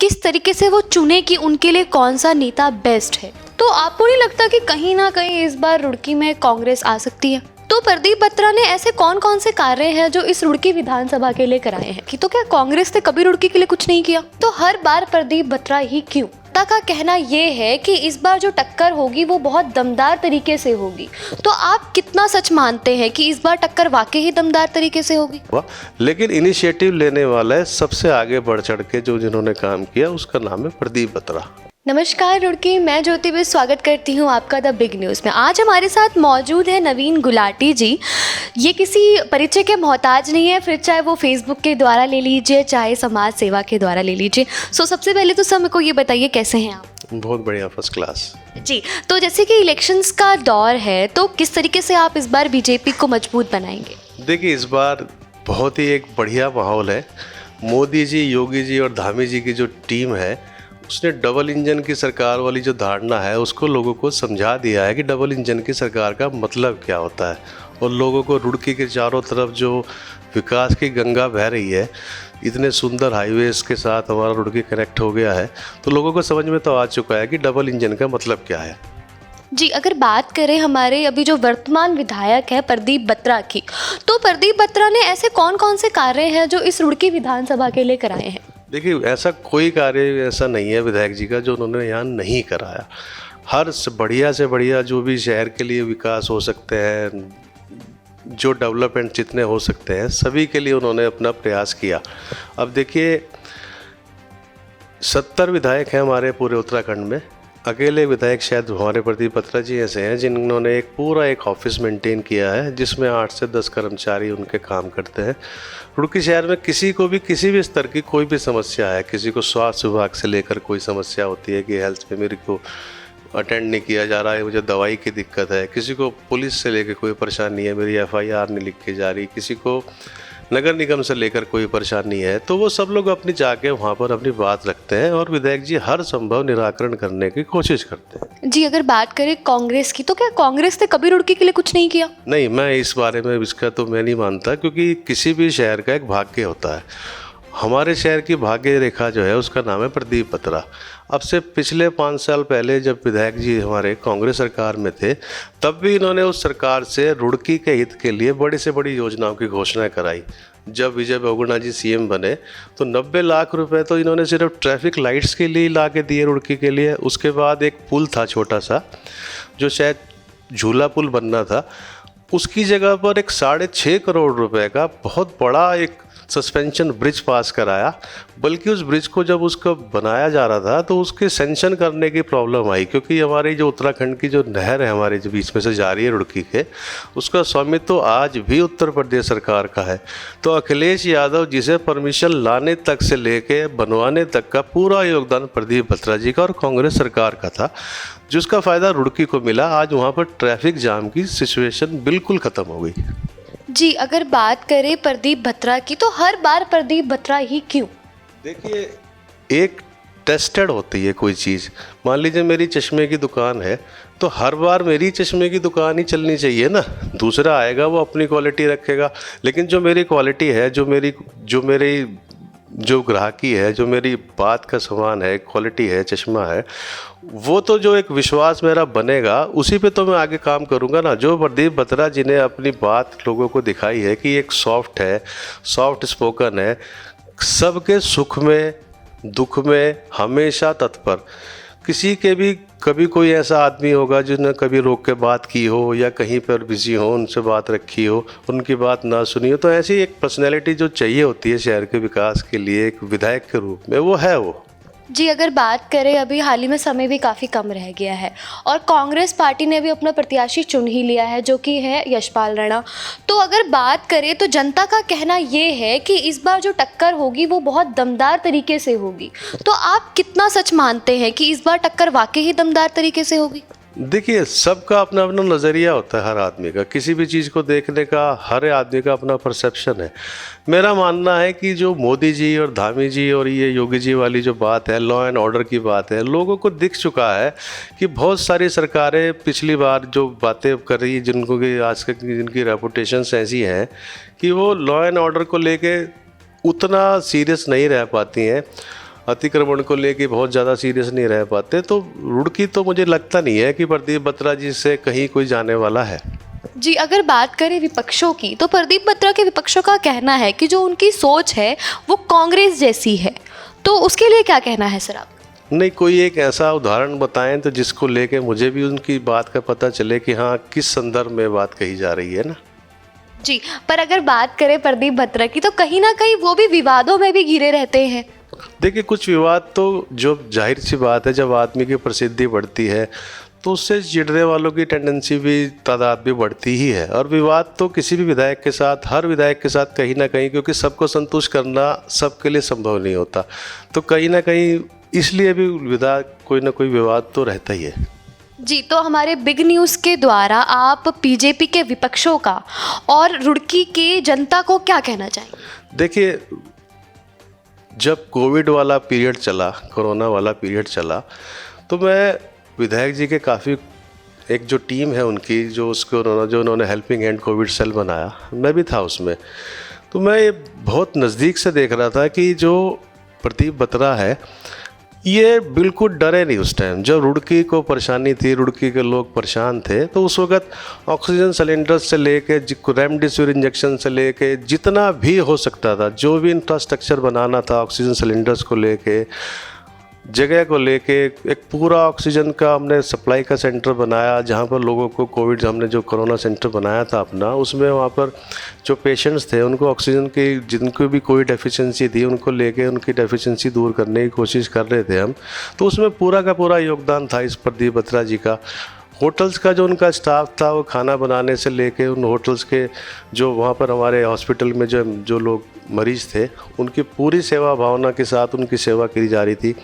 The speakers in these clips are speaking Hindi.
किस तरीके से वो चुने कि उनके लिए कौन सा नेता बेस्ट है। तो आपको नहीं लगता कि कहीं ना कहीं इस बार रुड़की में कांग्रेस आ सकती है? तो प्रदीप बत्रा ने ऐसे कौन कौन से कार्य हैं जो इस रुड़की विधानसभा के लिए कराए हैं कि तो क्या कांग्रेस ने कभी रुड़की के लिए कुछ नहीं किया? तो हर बार प्रदीप बत्रा ही क्यों? जनता का कहना ये है कि इस बार जो टक्कर होगी वो बहुत दमदार तरीके से होगी। तो आप कितना सच मानते हैं कि इस बार टक्कर वाकई ही दमदार तरीके से होगी? लेकिन इनिशिएटिव लेने वाला है सबसे आगे बढ़ चढ़ के जो जिन्होंने काम किया उसका नाम है प्रदीप बत्रा। नमस्कार रुड़की, मैं ज्योति भी स्वागत करती हूँ आपका द बिग न्यूज़ में। आज हमारे साथ मौजूद है नवीन गुलाटी जी। ये किसी परिचय के मोहताज नहीं है, फिर चाहे वो फेसबुक के द्वारा ले लीजिए चाहे समाज सेवा के द्वारा ले लीजिए। सबसे पहले तो सब मेरे को ये बताइए कैसे हैं आप? बहुत बढ़िया, फर्स्ट क्लास जी। तो जैसे कि इलेक्शंस का दौर है तो किस तरीके से आप इस बार बीजेपी को मजबूत बनाएंगे? देखिए, इस बार बहुत ही एक बढ़िया माहौल है। मोदी जी, योगी जी और धामी जी की जो टीम है उसने डबल इंजन की सरकार वाली जो धारणा है उसको लोगों को समझा दिया है कि डबल इंजन की सरकार का मतलब क्या होता है। और लोगों को रुड़की के चारों तरफ जो विकास की गंगा बह रही है, इतने सुंदर हाईवेज के साथ हमारा रुड़की कनेक्ट हो गया है, तो लोगों को समझ में तो आ चुका है कि डबल इंजन का मतलब क्या है। जी, अगर बात करें हमारे अभी जो वर्तमान विधायक है प्रदीप बत्रा की, तो प्रदीप बत्रा ने ऐसे कौन कौन से कार्य हैं जो इस रुड़की विधानसभा के लिए कराए हैं? देखिए, ऐसा कोई कार्य ऐसा नहीं है विधायक जी का जो उन्होंने यहाँ नहीं कराया। हर बढ़िया से बढ़िया जो भी शहर के लिए विकास हो सकते हैं, जो डेवलपमेंट जितने हो सकते हैं, सभी के लिए उन्होंने अपना प्रयास किया। अब देखिए, 70 विधायक हैं हमारे पूरे उत्तराखंड में। अकेले विधायक शायद हमारे प्रदीप बत्रा जी ऐसे हैं जिन्होंने एक पूरा एक ऑफिस मेंटेन किया है जिसमें 8 से 10 कर्मचारी उनके काम करते हैं। रुड़की शहर में किसी को भी किसी भी स्तर की कोई भी समस्या है, किसी को स्वास्थ्य विभाग से लेकर कोई समस्या होती है कि हेल्थ में मेरे को अटेंड नहीं किया जा रहा है, मुझे दवाई की दिक्कत है, किसी को पुलिस से लेकर कोई परेशानी है, मेरी FIR नहीं लिख के जा रही, किसी को नगर निगम से लेकर कोई परेशानी है, तो वो सब लोग अपनी जाके वहाँ पर अपनी बात रखते हैं और विधायक जी हर संभव निराकरण करने की कोशिश करते हैं। जी, अगर बात करें कांग्रेस की, तो क्या कांग्रेस ने कभी रुड़की के लिए कुछ नहीं किया? नहीं, मैं इस बारे में इसका तो मैं नहीं मानता, क्योंकि किसी भी शहर का एक भाग्य होता है। हमारे शहर की भाग्य रेखा जो है उसका नाम है प्रदीप बत्रा। अब से पिछले 5 साल पहले जब विधायक जी हमारे कांग्रेस सरकार में थे, तब भी इन्होंने उस सरकार से रुड़की के हित के लिए बड़ी से बड़ी योजनाओं की घोषणा कराई। जब विजय बहुगुणा जी CM बने तो 90 लाख रुपए तो इन्होंने सिर्फ ट्रैफिक लाइट्स के लिए ला के दिए रुड़की के लिए। उसके बाद एक पुल था छोटा सा जो शायद झूला पुल बनना था, उसकी जगह पर एक 6.5 करोड़ रुपए का बहुत बड़ा एक सस्पेंशन ब्रिज पास कराया। बल्कि उस ब्रिज को जब उसको बनाया जा रहा था तो उसके सेंक्शन करने की प्रॉब्लम आई, क्योंकि हमारी जो उत्तराखंड की जो नहर है हमारे जो बीच में से जा रही है रुड़की के, उसका स्वामित्व तो आज भी उत्तर प्रदेश सरकार का है। तो अखिलेश यादव जिसे परमिशन लाने तक से लेके बनवाने तक का पूरा योगदान प्रदीप बत्रा जी का और कांग्रेस सरकार का था, जिसका फ़ायदा रुड़की को मिला। आज वहाँ पर ट्रैफिक जाम की सिचुएशन बिल्कुल ख़त्म हो गई। जी, अगर बात करें प्रदीप बत्रा की, तो हर बार प्रदीप बत्रा ही क्यों? देखिए, एक टेस्टेड होती है कोई चीज़। मान लीजिए मेरी चश्मे की दुकान है, तो हर बार मेरी चश्मे की दुकान ही चलनी चाहिए ना। दूसरा आएगा वो अपनी क्वालिटी रखेगा, लेकिन जो मेरी क्वालिटी है, जो ग्राहकी है, जो मेरी बात का सामान है, क्वालिटी है, चश्मा है, वो तो जो एक विश्वास मेरा बनेगा उसी पे तो मैं आगे काम करूँगा ना। जो प्रदीप बत्रा जी ने अपनी बात लोगों को दिखाई है कि एक सॉफ्ट है, सॉफ्ट स्पोकन है, सबके सुख में दुख में हमेशा तत्पर। किसी के भी कभी कोई ऐसा आदमी होगा जिसने कभी रोक के बात की हो या कहीं पर बिजी हो, उनसे बात रखी हो, उनकी बात ना सुनी हो, तो ऐसी एक पर्सनैलिटी जो चाहिए होती है शहर के विकास के लिए एक विधायक के रूप में, वो है वो। जी, अगर बात करें अभी हाल ही में समय भी काफ़ी कम रह गया है और कांग्रेस पार्टी ने भी अपना प्रत्याशी चुन ही लिया है जो कि है यशपाल राणा। तो अगर बात करें तो जनता का कहना ये है कि इस बार जो टक्कर होगी वो बहुत दमदार तरीके से होगी। तो आप कितना सच मानते हैं कि इस बार टक्कर वाकई ही दमदार तरीके से होगी? देखिए, सबका अपना अपना नज़रिया होता है हर आदमी का, किसी भी चीज़ को देखने का हर आदमी का अपना परसेप्शन है। मेरा मानना है कि जो मोदी जी और धामी जी और ये योगी जी वाली जो बात है, लॉ एंड ऑर्डर की बात है, लोगों को दिख चुका है कि बहुत सारी सरकारें पिछली बार जो बातें कर रही है, जिनको कि आज तक जिनकी रेपुटेशंस ऐसी हैं कि वो लॉ एंड ऑर्डर को लेके उतना सीरियस नहीं रह पाती हैं। अतिक्रमण को लेके बहुत ज़्यादा सीरियस नहीं रह पाते। तो रुड़की तो मुझे लगता नहीं है कि प्रदीप बत्रा जी से कहीं कोई जाने वाला है। जी, अगर बात करें विपक्षों की, तो प्रदीप बत्रा के विपक्षों का कहना है कि जो उनकी सोच है वो कांग्रेस जैसी है, तो उसके लिए क्या कहना है सर आप? नहीं, कोई एक ऐसा उदाहरण बताएं तो जिसको लेके मुझे भी उनकी बात का पता चले कि हाँ किस संदर्भ में बात कही जा रही है ना। जी, पर अगर बात करें प्रदीप बत्रा की, तो कहीं ना कहीं वो भी विवादों में भी घिरे रहते हैं। देखिए, कुछ विवाद तो जो जाहिर सी बात है, जब आदमी की प्रसिद्धि बढ़ती है तो उससे चिढ़ने वालों की टेंडेंसी भी, तादाद भी बढ़ती ही है। और विवाद तो किसी भी विधायक के साथ, हर विधायक के साथ कहीं ना कहीं, क्योंकि सबको संतुष्ट करना सबके लिए संभव नहीं होता, तो कहीं ना कहीं इसलिए भी विधायक कोई ना कोई विवाद तो रहता ही है। जी, तो हमारे बिग न्यूज़ के द्वारा आप बीजेपी के विपक्षों का और रुड़की के जनता को क्या कहना चाहेंगे? देखिए, जब कोविड वाला पीरियड चला, कोरोना वाला पीरियड चला, तो मैं विधायक जी के काफ़ी, एक जो टीम है उनकी, जो उन्होंने हेल्पिंग हैंड कोविड सेल बनाया, मैं भी था उसमें। तो मैं ये बहुत नज़दीक से देख रहा था कि जो प्रदीप बत्रा है ये बिल्कुल डरे नहीं उस टाइम। जब रुड़की को परेशानी थी, रुड़की के लोग परेशान थे, तो उस वक्त ऑक्सीजन सिलेंडर से लेके रेमडेसिविर इंजेक्शन से लेके जितना भी हो सकता था, जो भी इंफ्रास्ट्रक्चर बनाना था ऑक्सीजन सिलेंडर्स को लेके, जगह को लेके, एक पूरा ऑक्सीजन का हमने सप्लाई का सेंटर बनाया, जहाँ पर लोगों को कोविड, हमने जो कोरोना सेंटर बनाया था अपना, उसमें वहाँ पर जो पेशेंट्स थे उनको ऑक्सीजन की, जिनको भी कोई डेफिशिएंसी थी, उनको लेके उनकी डेफिशिएंसी दूर करने की कोशिश कर रहे थे हम। तो उसमें पूरा का पूरा योगदान था इस प्रदीप बत्रा जी का। होटल्स का जो उनका स्टाफ था, वो खाना बनाने से लेके उन होटल्स के जो वहाँ पर हमारे हॉस्पिटल में जो लोग मरीज़ थे, उनकी पूरी सेवा भावना के साथ उनकी सेवा की जा रही थी।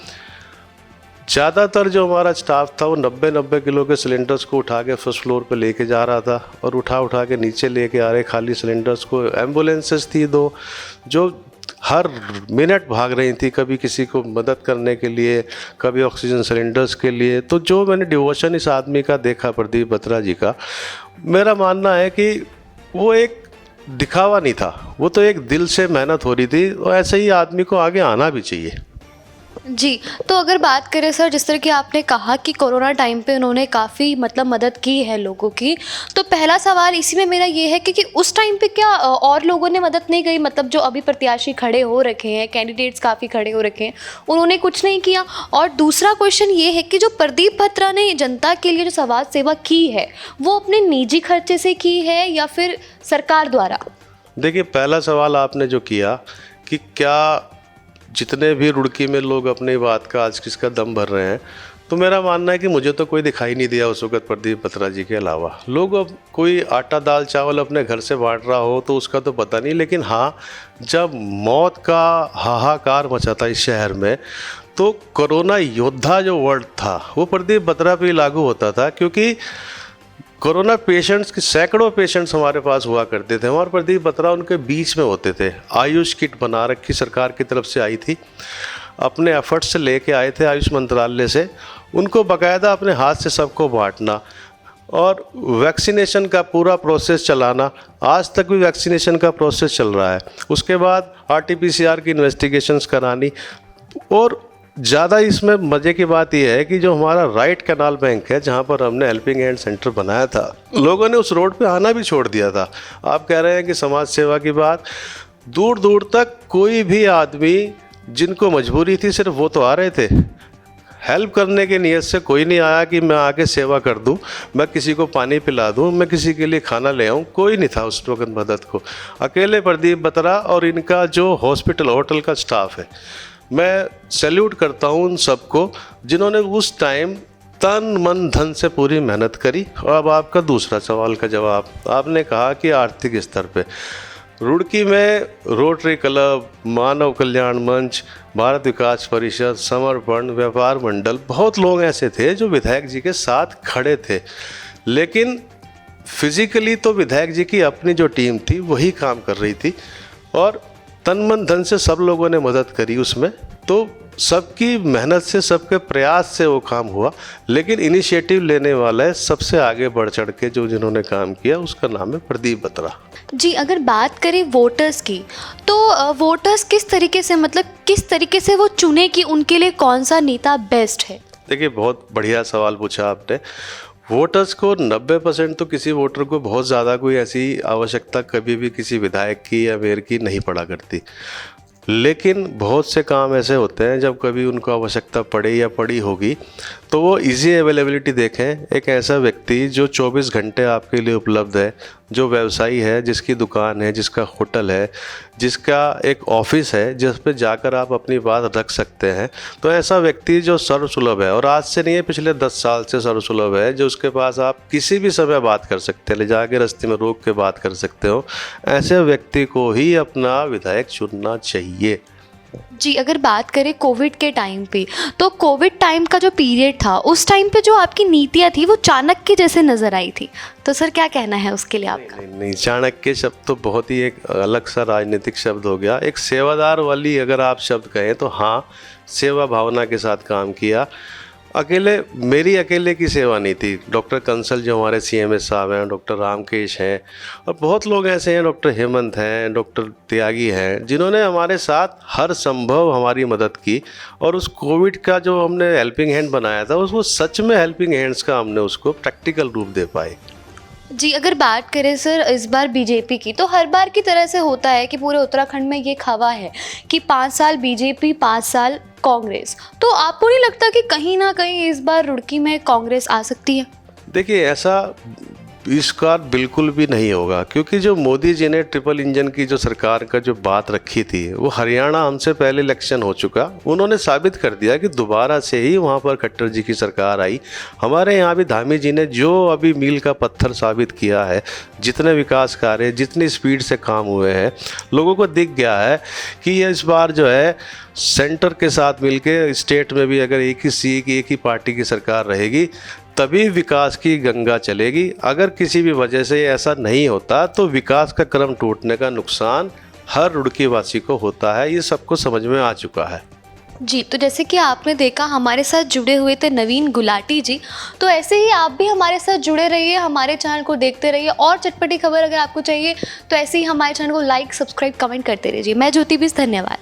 ज़्यादातर जो हमारा स्टाफ था वो 90 किलो के सिलेंडर्स को उठा के फर्स्ट फ्लोर पे लेके जा रहा था और उठा के नीचे लेके आ रहे खाली सिलेंडर्स को। एम्बुलेंसेस थी 2 जो हर मिनट भाग रही थी, कभी किसी को मदद करने के लिए, कभी ऑक्सीजन सिलेंडर्स के लिए। तो जो मैंने डिवोशन इस आदमी का देखा, प्रदीप बत्रा जी का, मेरा मानना है कि वो एक दिखावा नहीं था, वो तो एक दिल से मेहनत हो रही थी। और ऐसे ही आदमी को आगे आना भी चाहिए। जी, तो अगर बात करें सर, जिस तरह कि आपने कहा कि कोरोना टाइम पे उन्होंने काफ़ी मदद की है लोगों की, तो पहला सवाल इसी में मेरा ये है कि उस टाइम पे क्या और लोगों ने मदद नहीं करी? मतलब जो अभी प्रत्याशी खड़े हो रखे हैं, कैंडिडेट्स काफ़ी खड़े हो रखे हैं, उन्होंने कुछ नहीं किया? और दूसरा क्वेश्चन ये है कि जो प्रदीप बत्रा ने जनता के लिए जो समाज सेवा की है, वो अपने निजी खर्चे से की है या फिर सरकार द्वारा? देखिए, पहला सवाल आपने जो किया कि क्या जितने भी रुड़की में लोग अपनी बात का आज किसका दम भर रहे हैं, तो मेरा मानना है कि मुझे तो कोई दिखाई नहीं दिया उस वक्त प्रदीप बत्रा जी के अलावा। लोग अब कोई आटा दाल चावल अपने घर से बांट रहा हो तो उसका तो पता नहीं, लेकिन हाँ, जब मौत का हाहाकार मचा था इस शहर में, तो कोरोना योद्धा जो वर्ड था वो प्रदीप बत्रा पे लागू होता था। क्योंकि कोरोना पेशेंट्स के सैकड़ों पेशेंट्स हमारे पास हुआ करते थे, और प्रदीप बत्रा उनके बीच में होते थे। आयुष किट बना रखी सरकार की तरफ से आई थी, अपने एफर्ट से लेके आए थे आयुष मंत्रालय से, उनको बाकायदा अपने हाथ से सबको बांटना और वैक्सीनेशन का पूरा प्रोसेस चलाना। आज तक भी वैक्सीनेशन का प्रोसेस चल रहा है। उसके बाद RT-PCR की इन्वेस्टिगेशंस करानी। और ज़्यादा इसमें मज़े की बात यह है कि जो हमारा राइट कैनाल बैंक है, जहाँ पर हमने हेल्पिंग हैंड सेंटर बनाया था, लोगों ने उस रोड पे आना भी छोड़ दिया था। आप कह रहे हैं कि समाज सेवा की बात, दूर दूर तक कोई भी आदमी जिनको मजबूरी थी सिर्फ वो तो आ रहे थे। हेल्प करने की नीयत से कोई नहीं आया कि मैं आके सेवा कर दूं, मैं किसी को पानी पिला दूं, मैं किसी के लिए खाना ले आऊं, कोई नहीं था उस वक्त मदद को। अकेले प्रदीप बत्रा और इनका जो हॉस्पिटल होटल का स्टाफ है, मैं सैल्यूट करता हूं उन सबको जिन्होंने उस टाइम तन मन धन से पूरी मेहनत करी। और अब आपका दूसरा सवाल का जवाब, आपने कहा कि आर्थिक स्तर पे रुड़की में रोटरी क्लब, मानव कल्याण मंच, भारत विकास परिषद, समर्पण, व्यापार मंडल, बहुत लोग ऐसे थे जो विधायक जी के साथ खड़े थे। लेकिन फिजिकली तो विधायक जी की अपनी जो टीम थी वही काम कर रही थी, और तन मन धन से सब लोगों ने मदद करी उसमें। तो सबकी मेहनत से, सबके प्रयास से वो काम हुआ, लेकिन इनिशिएटिव लेने वाला है सबसे आगे बढ़ चढ़ के जो जिन्होंने काम किया, उसका नाम है प्रदीप बत्रा। जी, अगर बात करें वोटर्स की, तो वोटर्स किस तरीके से, मतलब किस तरीके से वो चुने कि उनके लिए कौन सा नेता बेस्ट है? देखिए, बहुत बढ़िया सवाल पूछा आपने। वोटर्स को 90% तो किसी वोटर को बहुत ज़्यादा कोई ऐसी आवश्यकता कभी भी किसी विधायक की या मेयर की नहीं पड़ा करती, लेकिन बहुत से काम ऐसे होते हैं जब कभी उनको आवश्यकता पड़े या पड़ी होगी तो वो इजी अवेलेबिलिटी देखें। एक ऐसा व्यक्ति जो 24 घंटे आपके लिए उपलब्ध है, जो व्यवसायी है, जिसकी दुकान है, जिसका होटल है, जिसका एक ऑफिस है, जिस पे जाकर आप अपनी बात रख सकते हैं, तो ऐसा व्यक्ति जो सर्वसुलभ है, और आज से नहीं है, पिछले 10 साल से सर्वसुलभ है, जो उसके पास आप किसी भी समय बात कर सकते हैं, ले जाके रास्ते में रोक के बात कर सकते हो, ऐसे व्यक्ति को ही अपना विधायक चुनना चाहिए। जी, अगर बात करें कोविड के टाइम पे, तो कोविड टाइम का जो पीरियड था, उस टाइम पे जो आपकी नीतियाँ थी वो चाणक्य जैसे नज़र आई थी, तो सर क्या कहना है उसके लिए आपका? नहीं, चाणक्य शब्द तो बहुत ही एक अलग सा राजनीतिक शब्द हो गया। एक सेवादार वाली अगर आप शब्द कहें तो हाँ, सेवा भावना के साथ काम किया। मेरी अकेले की सेवा नहीं थी। डॉक्टर कंसल जो हमारे CMS साहब हैं, डॉक्टर रामकेश हैं, और बहुत लोग ऐसे हैं, डॉक्टर हेमंत हैं, डॉक्टर त्यागी हैं, जिन्होंने हमारे साथ हर संभव हमारी मदद की, और उस कोविड का जो हमने हेल्पिंग हैंड बनाया था, उसको सच में हेल्पिंग हैंड्स का हमने उसको प्रैक्टिकल रूप दे पाए। जी, अगर बात करें सर इस बार बीजेपी की, तो हर बार की तरह से होता है कि पूरे उत्तराखंड में ये खवा है कि 5 साल बीजेपी, 5 साल कांग्रेस, तो आपको नहीं लगता कि कहीं ना कहीं इस बार रुड़की में कांग्रेस आ सकती है? देखिए, ऐसा इस बार बिल्कुल भी नहीं होगा, क्योंकि जो मोदी जी ने ट्रिपल इंजन की जो सरकार का जो बात रखी थी, वो हरियाणा हमसे पहले इलेक्शन हो चुका, उन्होंने साबित कर दिया कि दोबारा से ही वहाँ पर खट्टर जी की सरकार आई। हमारे यहाँ भी धामी जी ने जो अभी मील का पत्थर साबित किया है, जितने विकास कार्य, जितनी स्पीड से काम हुए हैं, लोगों को दिख गया है कि ये इस बार जो है सेंटर के साथ मिलके स्टेट में भी अगर एक ही पार्टी की सरकार रहेगी, तभी विकास की गंगा चलेगी। अगर किसी भी वजह से ऐसा नहीं होता तो विकास का क्रम टूटने का नुकसान हर रुड़की वासी को होता है, ये सबको समझ में आ चुका है। जी, तो जैसे कि आपने देखा हमारे साथ जुड़े हुए थे नवीन गुलाटी जी, तो ऐसे ही आप भी हमारे साथ जुड़े रहिए, हमारे चैनल को देखते रहिए, और चटपटी खबर अगर आपको चाहिए तो ऐसे ही हमारे चैनल को लाइक, सब्सक्राइब, कमेंट करते रहिए। मैं ज्योति बिस, धन्यवाद।